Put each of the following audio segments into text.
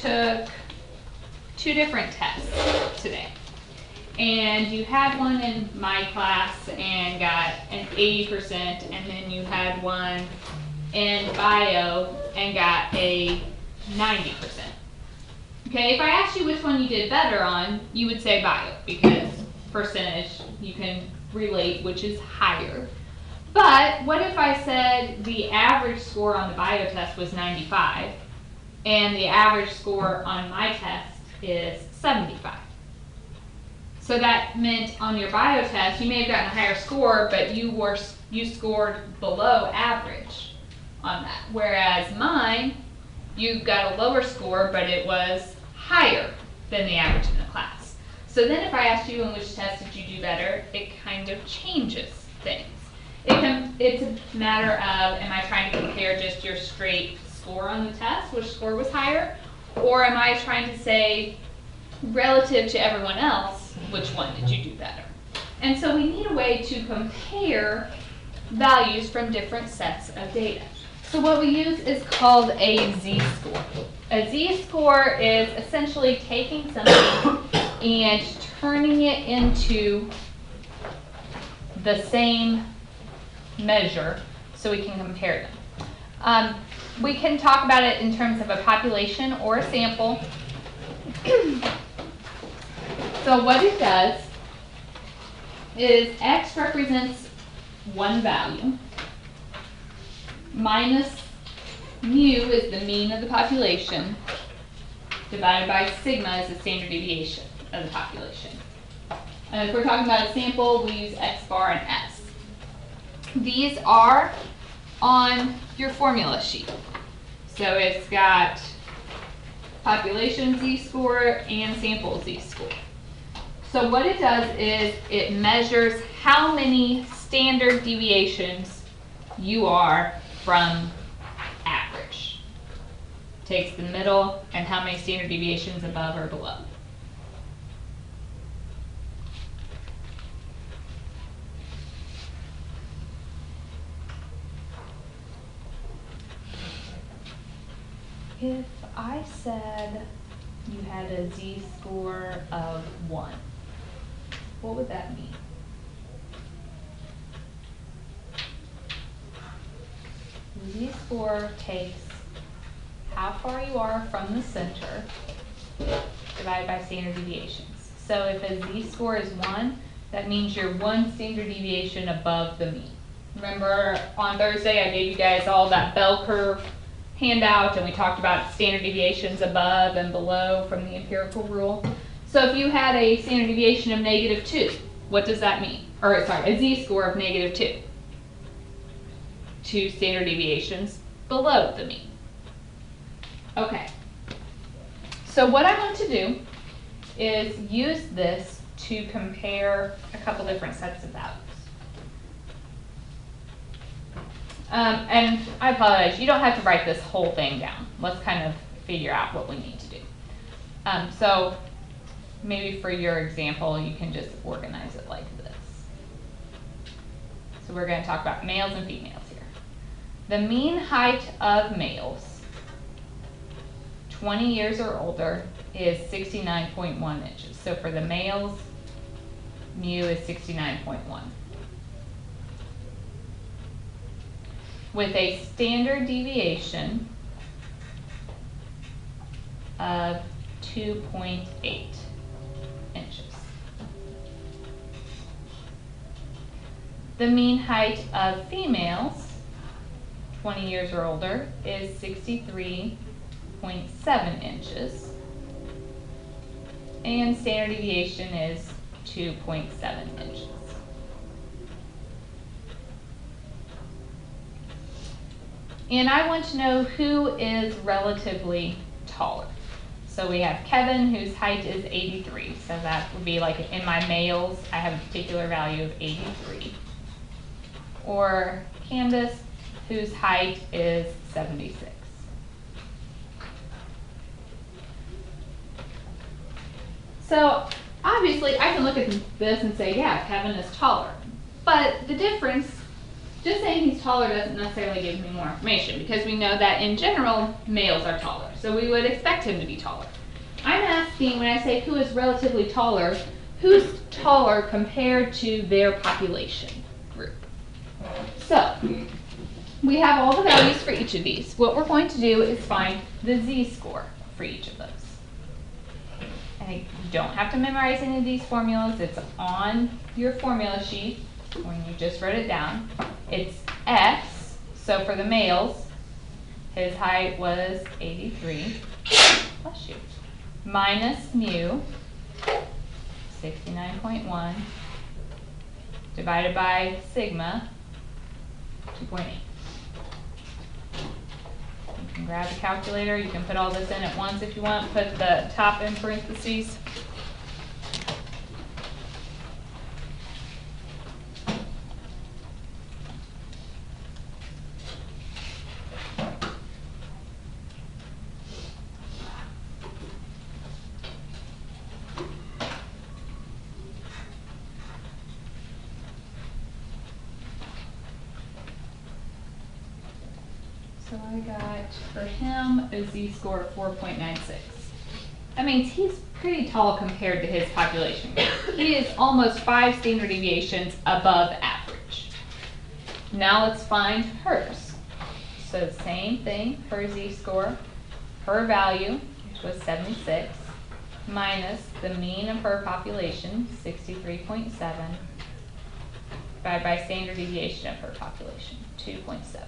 took 2 different tests today. And you had one in my class and got an 80%, and then you had one in bio and got a 90%. Okay, if I asked you which one you did better on, you would say bio, because percentage, you can relate which is higher. But what if I said the average score on the bio test was 95, and the average score on my test is 75? So that meant on your bio test, you may have gotten a higher score, but you scored below average on that. Whereas mine, you got a lower score, but it was higher than the average in the class. So then if I asked you in which test did you do better, it kind of changes things. It's a matter of, am I trying to compare just your straight score on the test, which score was higher, or am I trying to say, relative to everyone else, which one did you do better? And so we need a way to compare values from different sets of data. So what we use is called a z-score. A z-score is essentially taking something and turning it into the same measure so we can compare them. We can talk about it in terms of a population or a sample. So what it does is x represents one value, minus mu is the mean of the population, divided by sigma is the standard deviation of the population. And if we're talking about a sample, we use x bar and s. These are on your formula sheet. So it's got population z-score and sample z-score. So what it does is it measures how many standard deviations you are from average. Takes the middle and how many standard deviations above or below. If I said you had a z-score of 1, what would that mean? The z-score takes how far you are from the center divided by standard deviations. So if a z-score is 1, that means you're 1 standard deviation above the mean. Remember on Thursday I gave you guys all that bell curve handout and we talked about standard deviations above and below from the empirical rule. So if you had a standard deviation of -2, what does that mean? Or sorry, a z-score of -2. 2 standard deviations below the mean. Okay. So what I want to do is use this to compare a couple different sets of values. And I apologize, you don't have to write this whole thing down. Let's kind of figure out what we need to do. So maybe for your example, you can just organize it like this. So we're going to talk about males and females here. The mean height of males 20 years or older is 69.1 inches. So for the males, mu is 69.1. With a standard deviation of 2.8 inches. The mean height of females 20 years or older is 63.7 inches, and standard deviation is 2.7 inches. And I want to know who is relatively taller. So we have Kevin, whose height is 83. So that would be like in my males, I have a particular value of 83. Or Candace, whose height is 76. So obviously I can look at this and say, yeah, Kevin is taller. But the difference Just saying he's taller doesn't necessarily give me more information because we know that in general, males are taller. So we would expect him to be taller. I'm asking, when I say who is relatively taller, who's taller compared to their population group? So, we have all the values for each of these. What we're going to do is find the z-score for each of those. And you don't have to memorize any of these formulas. It's on your formula sheet when you just wrote it down. It's x, so for the males, his height was 83, bless you, minus mu, 69.1, divided by sigma, 2.8. You can grab a calculator, you can put all this in at once if you want, put the top in parentheses. So I got, for him, a z-score of 4.96. That means he's pretty tall compared to his population. He is almost 5 standard deviations above average. Now let's find hers. So same thing, her z-score, her value, which was 76, minus the mean of her population, 63.7, divided by standard deviation of her population, 2.7.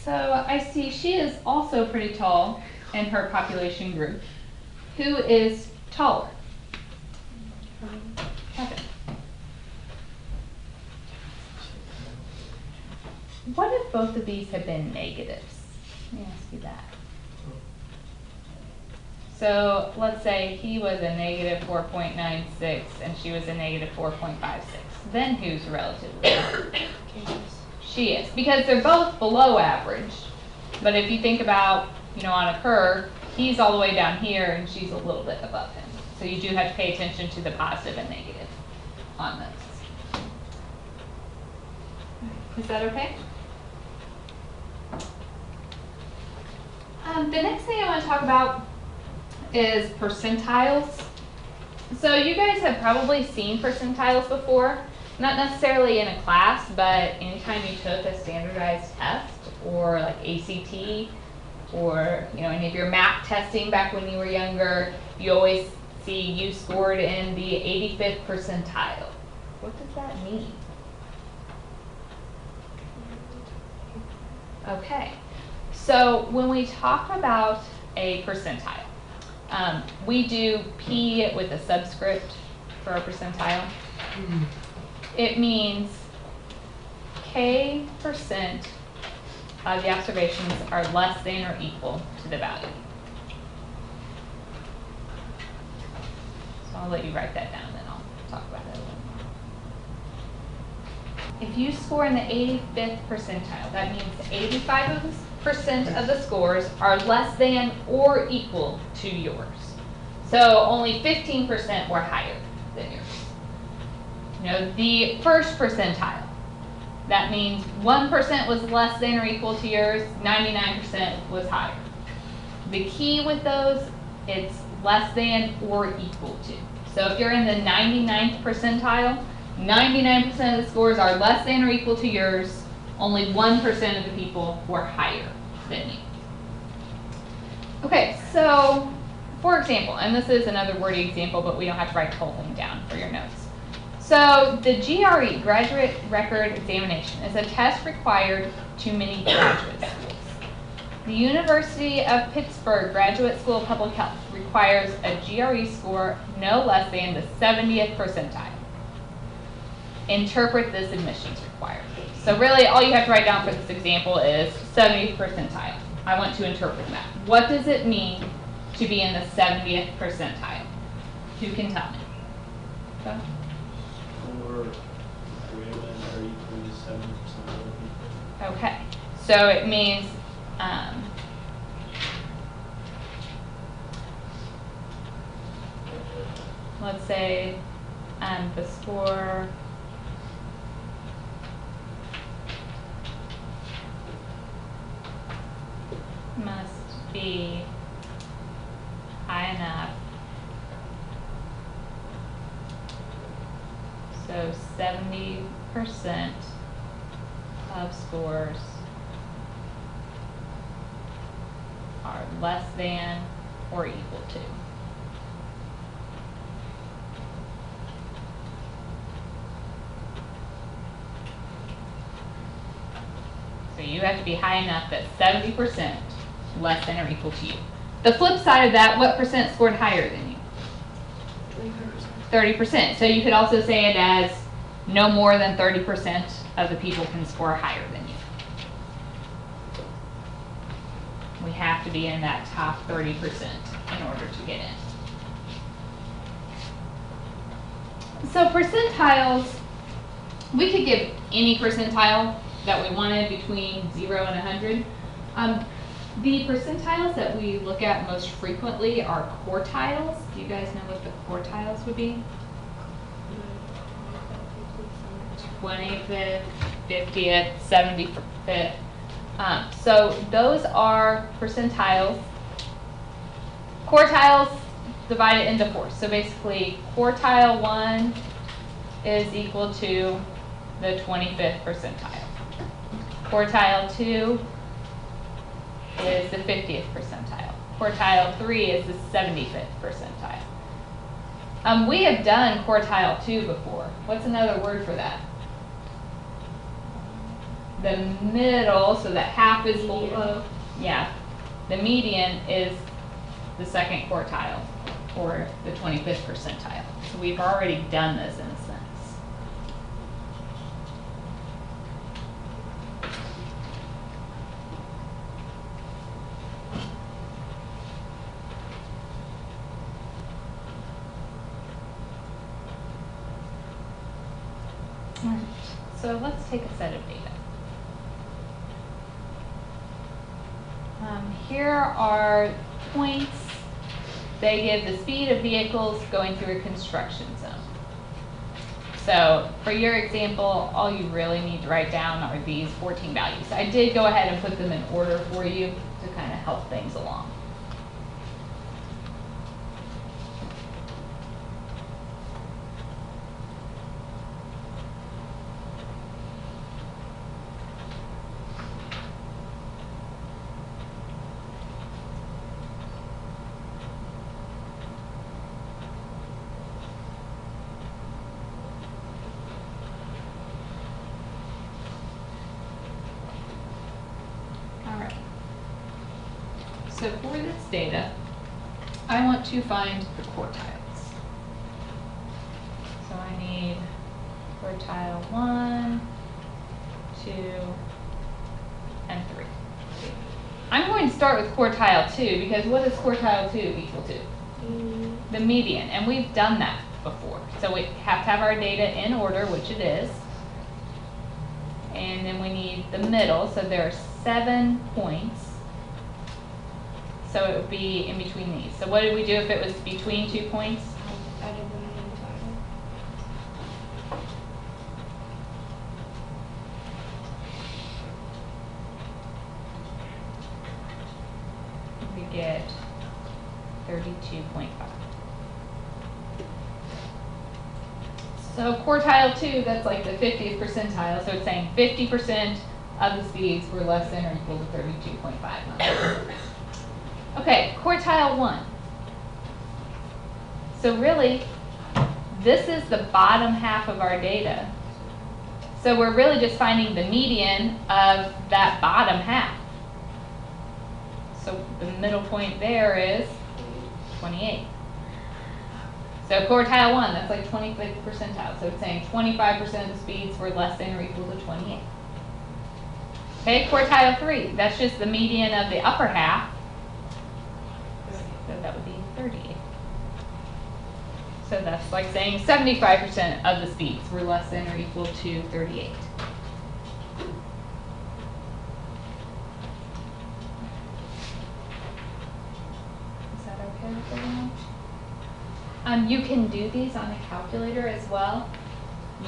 So I see she is also pretty tall in her population group. Who is taller? Kevin. What if both of these had been negatives? Let me ask you that. So let's say he was a negative 4.96 and she was a negative 4.56. Then who's relatively? She is, because they're both below average. But if you think about, on a curve, he's all the way down here and she's a little bit above him. So you do have to pay attention to the positive and negative on this. Is that okay? The next thing I want to talk about is percentiles. So you guys have probably seen percentiles before. Not necessarily in a class, but anytime you took a standardized test or like ACT or any of your math testing back when you were younger, you always see you scored in the 85th percentile. What does that mean? Okay, so when we talk about a percentile, we do P with a subscript for a percentile. It means K% of the observations are less than or equal to the value. So I'll let you write that down, then I'll talk about it a little more. If you score in the 85th percentile, that means 85% of the scores are less than or equal to yours. So only 15% were higher than yours. The first percentile, that means 1% was less than or equal to yours, 99% was higher. The key with those, it's less than or equal to. So if you're in the 99th percentile, 99% of the scores are less than or equal to yours, only 1% of the people were higher than you. Okay, so for example, and this is another wordy example, but we don't have to write the whole thing down for your notes. So the GRE, Graduate Record Examination, is a test required to many graduate schools. The University of Pittsburgh Graduate School of Public Health requires a GRE score no less than the 70th percentile. Interpret this admissions requirement. So really all you have to write down for this example is 70th percentile. I want to interpret that. What does it mean to be in the 70th percentile? Who can tell me? Go. score greater than or equal to 70% of the people. Okay, so it means let's say the score must be high enough so 70% of scores are less than or equal to. So you have to be high enough that 70% less than or equal to you. The flip side of that, what percent scored higher than you? 30%. So you could also say it as no more than 30% of the people can score higher than you. We have to be in that top 30% in order to get in. So percentiles, we could give any percentile that we wanted between 0 and 100. The percentiles that we look at most frequently are quartiles. Do you guys know what the quartiles would be? 25th, 50th, 75th. So those are percentiles. Quartiles divided into 4. So basically quartile 1 is equal to the 25th percentile. Quartile 2 is the 50th percentile. Quartile 3 is the 75th percentile. We have done quartile 2 before. What's another word for that? The middle, so that half is below. Yeah. The median is the second quartile, or the 25th percentile. So we've already done this in a sense. Alright, so let's take a set of data. Here are points. They give the speed of vehicles going through a construction zone. So for your example, all you really need to write down are these 14 values. I did go ahead and put them in order for you to kind of help things along. So for this data, I want to find the quartiles. So I need quartile 1, 2, and 3. I'm going to start with quartile 2 because what is quartile 2 equal to? The median, and we've done that before. So we have to have our data in order, which it is. And then we need the middle, so there are 7 points. So it would be in between these. So what did we do if it was between 2 points? I did them in We get 32.5. So quartile 2, that's like the 50th percentile. So it's saying 50% of the speeds were less than or equal to 32.5 miles. Okay, quartile 1. So really, this is the bottom half of our data. So we're really just finding the median of that bottom half. So the middle point there is 28. So quartile 1, that's like 25th percentile. So it's saying 25% of the speeds were less than or equal to 28. Okay, quartile 3, that's just the median of the upper half. So that would be 38. So that's like saying 75% of the speeds were less than or equal to 38. Is that okay with everyone? You can do these on a calculator as well.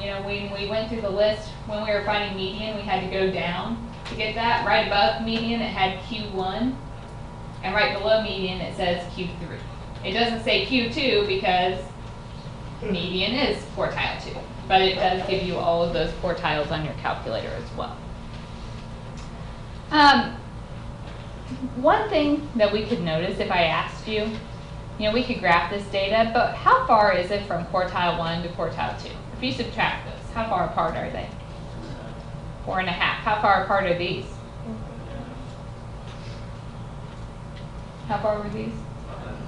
You know, when we went through the list, when we were finding median, we had to go down to get that. Right above median, it had Q1, and right below median, it says Q3. It doesn't say Q2 because median is quartile 2, but it does give you all of those quartiles on your calculator as well. One thing that we could notice if I asked you, you know, we could graph this data, but how far is it from quartile 1 to quartile 2? If you subtract those, how far apart are they? 4.5. How far apart are these? How far were these?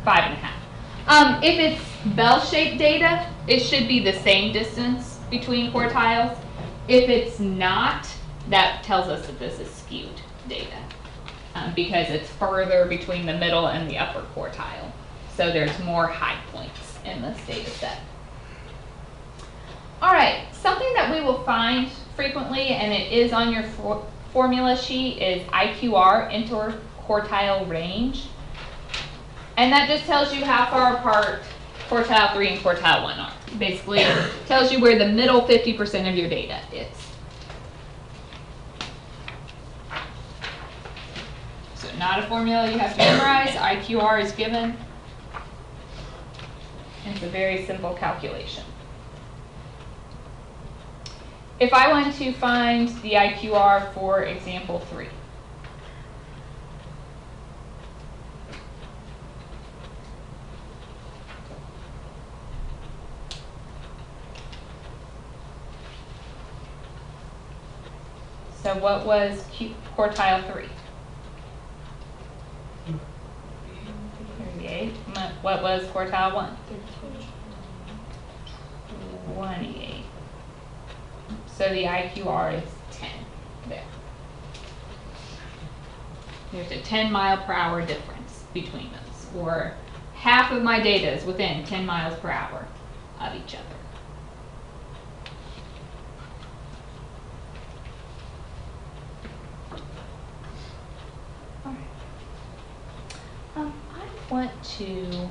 5.5. If it's bell-shaped data, it should be the same distance between quartiles. If it's not, that tells us that this is skewed data because it's further between the middle and the upper quartile. So there's more high points in this data set. All right, something that we will find frequently, and it is on your formula sheet, is IQR, interquartile range. And that just tells you how far apart quartile 3 and quartile 1 are. Basically, it tells you where the middle 50% of your data is. So not a formula you have to memorize. IQR is given. It's a very simple calculation. If I want to find the IQR for example 3, so what was quartile 3? 38. What was quartile 1? 28. So the IQR is 10 there. There's a 10 mile per hour difference between those, or half of my data is within 10 miles per hour of each other. All right. I want to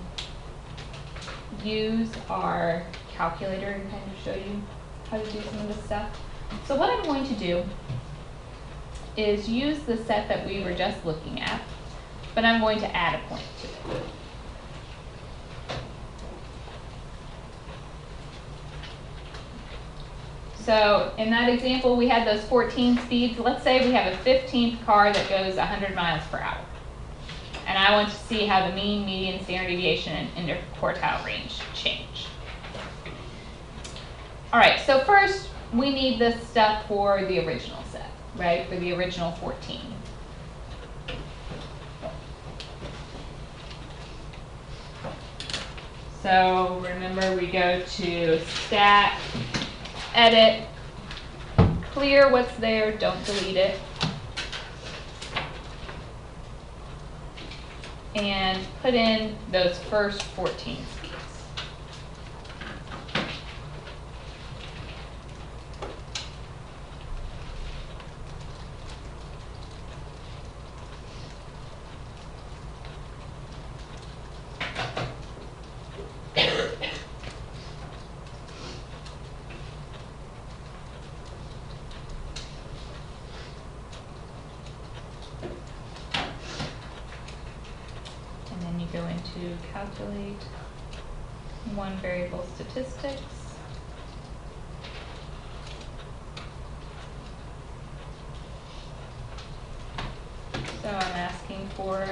use our calculator and kind of show you how to do some of this stuff. So what I'm going to do is use the set that we were just looking at, but I'm going to add a point to it. So in that example, we had those 14 speeds. Let's say we have a 15th car that goes 100 miles per hour. And I want to see how the mean, median, standard deviation, and interquartile range change. All right, so first we need this stuff for the original set, right? For the original 14. So remember, we go to stat, edit, clear what's there, don't delete it. And put in those first 14 speeds. Go into calculate one variable statistics. So I'm asking for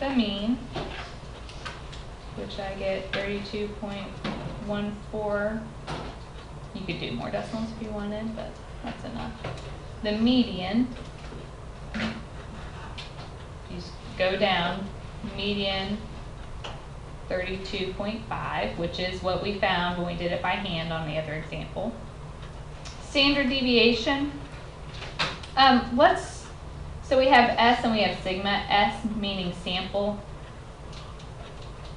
the mean, which I get 32.14. You could do more decimals if you wanted, but that's enough. The median, you just go down, median 32.5, which is what we found when we did it by hand on the other example. Standard deviation. So we have S and we have sigma. S meaning sample.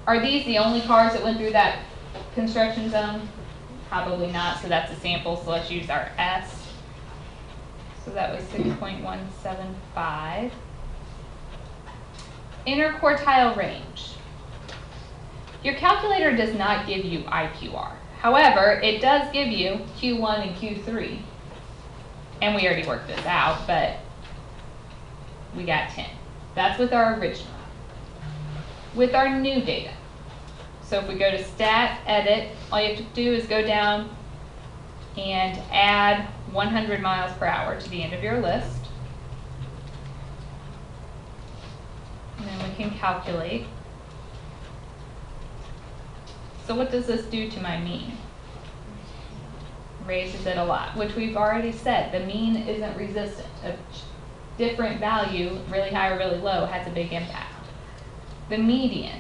Are these the only cars that went through that construction zone? Probably not, so that's a sample, so let's use our S. So that was 6.175. Interquartile range. Your calculator does not give you IQR. However, it does give you Q1 and Q3. And we already worked this out, but we got 10. That's with our original. With our new data. So if we go to Stat, Edit, all you have to do is go down and add 100 miles per hour to the end of your list. And then we can calculate. So what does this do to my mean? Raises it a lot, which we've already said. The mean isn't resistant. A different value, really high or really low, has a big impact. The median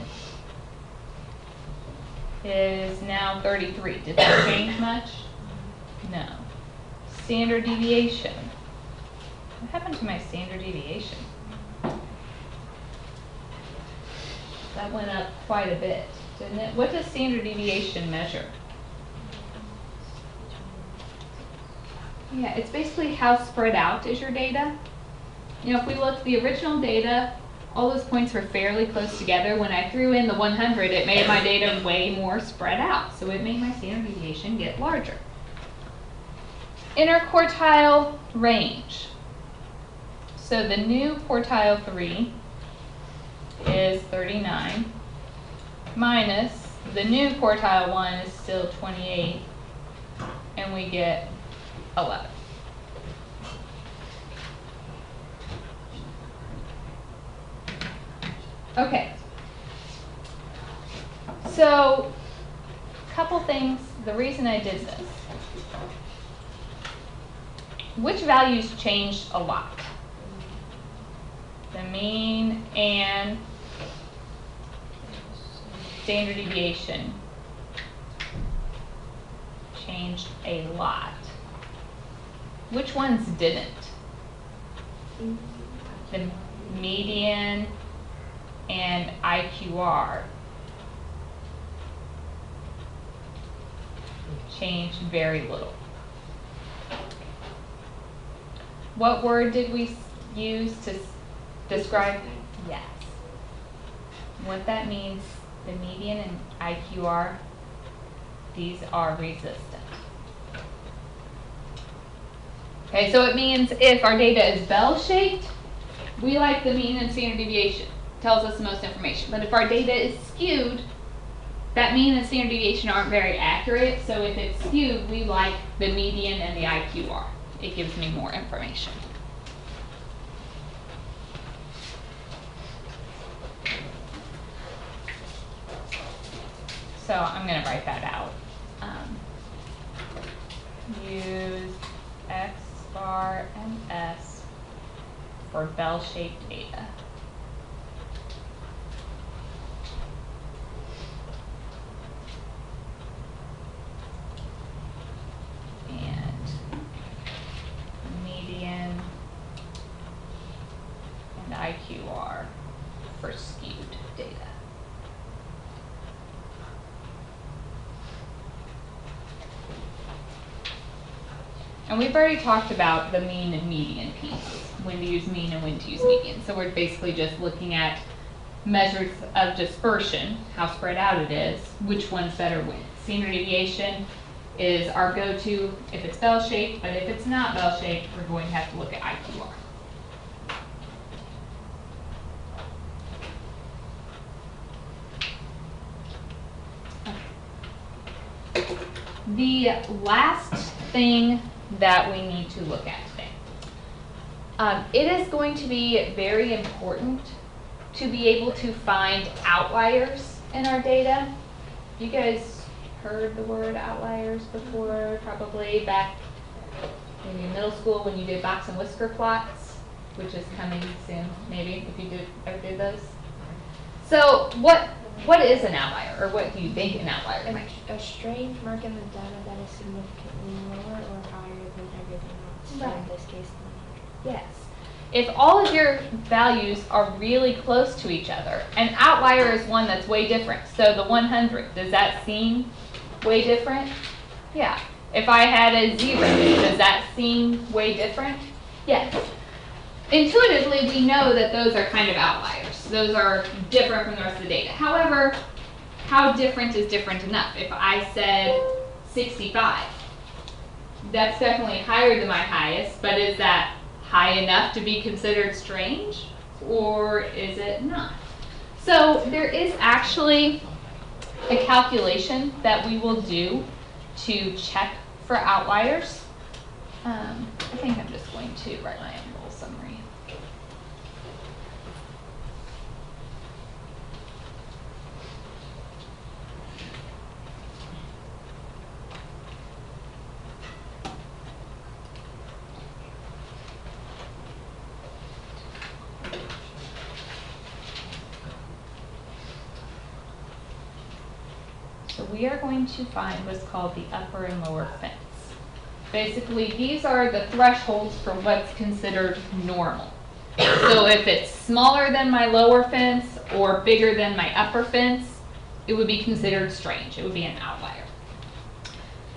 is now 33. Did that change much? No. Standard deviation. What happened to my standard deviation? That went up quite a bit, didn't it? What does standard deviation measure? Yeah, it's basically how spread out is your data. You know, if we look at the original data, all those points were fairly close together. When I threw in the 100, it made my data way more spread out. So it made my standard deviation get larger. Interquartile range. So the new quartile 3 is 39 minus the new quartile 1 is still 28, and we get 11. Okay, so a couple things, the reason I did this. Which values changed a lot? The mean and standard deviation changed a lot. Which ones didn't? The median and IQR changed very little. What word did we use to describe? Yes. What that means, the median and IQR, these are resistant. Okay, so it means if our data is bell-shaped, we like the mean and standard deviation. Tells us the most information. But if our data is skewed, that mean and standard deviation aren't very accurate. So if it's skewed, we like the median and the IQR. It gives me more information. So I'm going to write that out. Use X bar and S for bell-shaped data. Median and IQR for skewed data. And we've already talked about the mean and median piece, when to use mean and when to use median. So we're basically just looking at measures of dispersion, how spread out it is, which one's better when. Standard deviation is our go-to if it's bell-shaped, but if it's not bell-shaped, we're going to have to look at IQR. Okay. The last thing that we need to look at today. It is going to be very important to be able to find outliers in our data. You guys heard the word outliers before, probably back in middle school when you did box and whisker plots, which is coming soon, maybe, if you ever did those. So what is an outlier, or what do you think an outlier is? A strange mark in the data that is significantly lower or higher than everything else. Right. So in this case, 100. Yes. if all of your values are really close to each other, an outlier is one that's way different. So the 100, does that seem way different? Yeah. If I had a 0, does that seem way different? Yes. Intuitively, we know that those are kind of outliers. Those are different from the rest of the data. However, how different is different enough? If I said 65, that's definitely higher than my highest, but is that high enough to be considered strange, or is it not? So there is actually a calculation that we will do to check for outliers. I think I'm just going to write my own little summary. So we are going to find what's called the upper and lower fence. Basically, these are the thresholds for what's considered normal. So if it's smaller than my lower fence or bigger than my upper fence, it would be considered strange. It would be an outlier.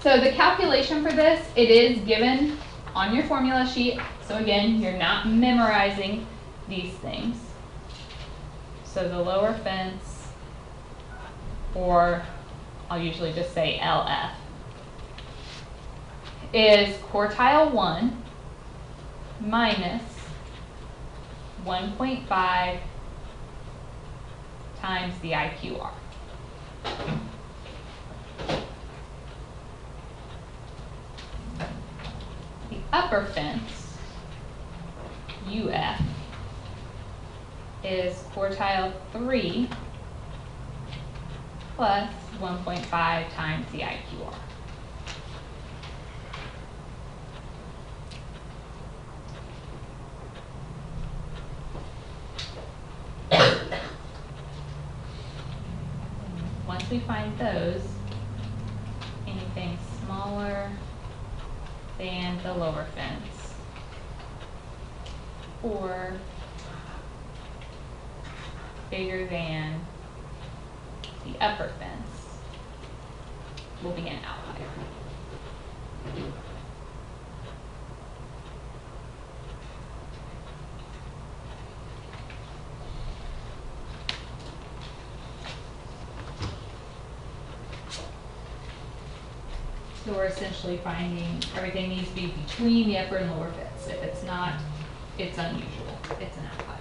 So the calculation for this, it is given on your formula sheet. So again, you're not memorizing these things. So the lower fence, or I'll usually just say LF, is quartile 1 minus 1.5 times the IQR. The upper fence, UF, is quartile 3 plus 1.5 times the IQR. Once we find those, anything smaller than the lower fence or bigger than the upper fence will be an outlier. So we're essentially finding everything needs to be between the upper and lower fence. If it's not, it's unusual. It's an outlier.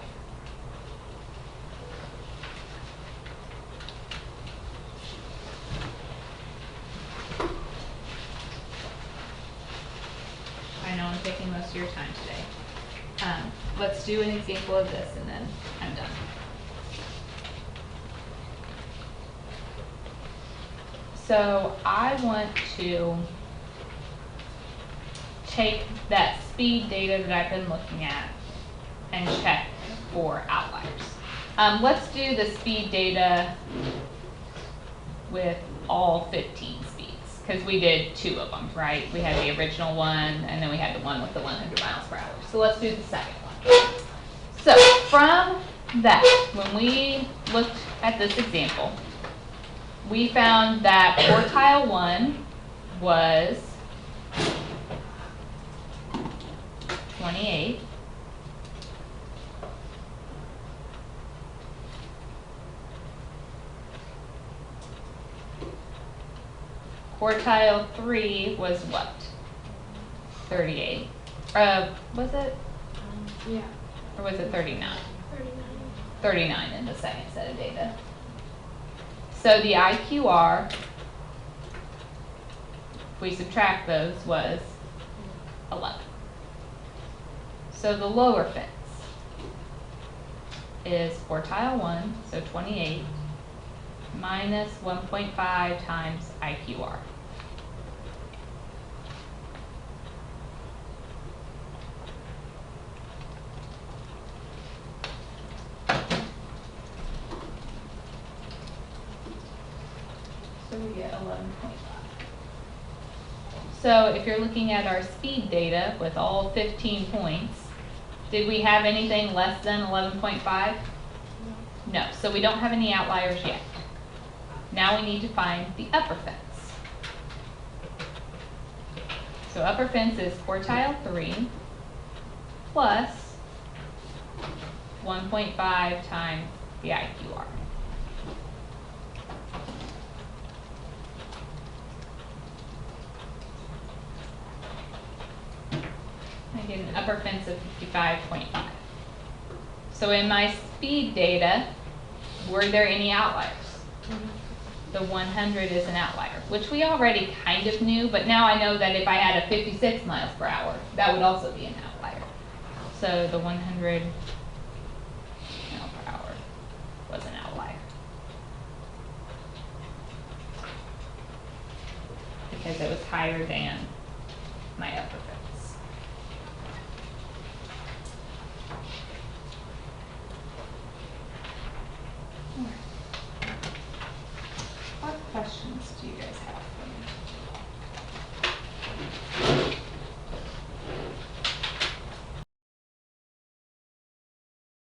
I know I'm taking most of your time today. Let's do an example of this and then I'm done. So I want to take that speed data that I've been looking at and check for outliers. Let's do the speed data with all 15 speeds, because we did 2 of them, right? We had the original one, and then we had the one with the 100 miles per hour. So let's do the second one. So from that, when we looked at this example, we found that quartile 1 was 28. Quartile 3 was what? 38. Was it? Yeah. Or was it 39? 39. 39 in the second set of data. So the IQR, if we subtract those, was 11. So the lower fence is quartile 1, so 28, minus 1.5 times IQR. So we get 11.5. So if you're looking at our speed data with all 15 points, Did we have anything less than 11.5? No, so we don't have any outliers yet. Now we need to find the upper fence. So upper fence is quartile 3 plus 1.5 times the IQR. I get an upper fence of 55.5. So in my speed data, were there any outliers? The 100 is an outlier, which we already kind of knew, but now I know that if I had a 56 miles per hour, that would also be an outlier. So the 100 mile per hour was an outlier. Because it was higher than